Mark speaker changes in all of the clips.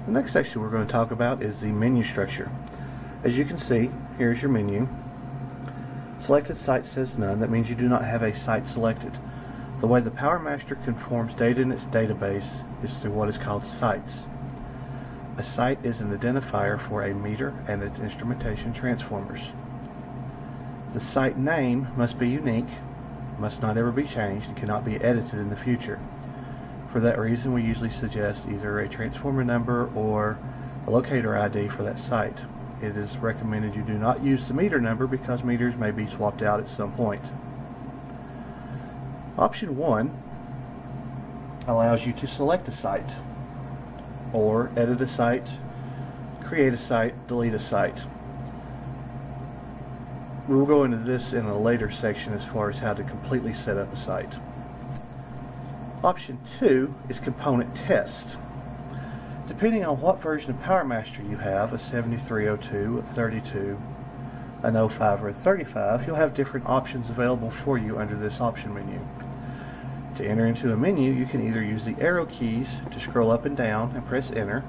Speaker 1: The next section we're going to talk about is the menu structure. As you can see, here's your menu. Selected site says none. That means you do not have a site selected. The way the Powermetrix conforms data in its database is through what is called sites. A site is an identifier for a meter and its instrumentation transformers. The site name must be unique, must not ever be changed, and cannot be edited in the future. For that reason, we usually suggest either a transformer number or a locator ID for that site. It is recommended you do not use the meter number because meters may be swapped out at some point. Option 1 allows you to select a site, or edit a site, create a site, delete a site. We'll go into this in a later section as far as how to completely set up a site. Option 2 is component test. Depending on what version of Powermetrix you have, a 7302, a 32, an 05, or a 35, you'll have different options available for you under this option menu. To enter into a menu, you can either use the arrow keys to scroll up and down and press enter,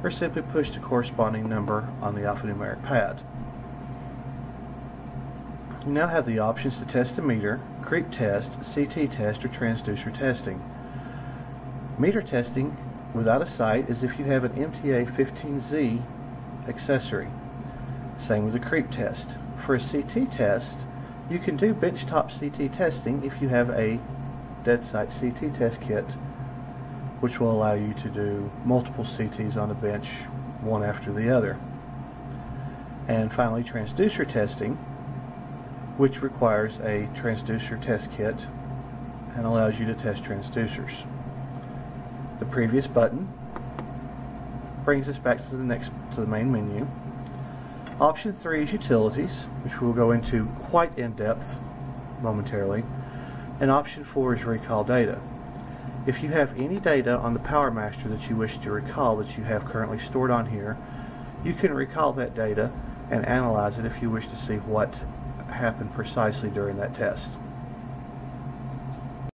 Speaker 1: or simply push the corresponding number on the alphanumeric pad. You now have the options to test a meter, creep test, CT test, or transducer testing. Meter testing without a site is if you have an MTA15Z accessory. Same with the creep test. For a CT test, you can do benchtop CT testing if you have a dead site CT test kit, which will allow you to do multiple CTs on a bench, one after the other. And finally, transducer testing, which requires a transducer test kit and allows you to test transducers. The previous button brings us back to the main menu. Option 3 is utilities, which we'll go into quite in depth momentarily. And option 4 is recall data. If you have any data on the Powermetrix that you wish to recall that you have currently stored on here, you can recall that data and analyze it if you wish to see what happened precisely during that test.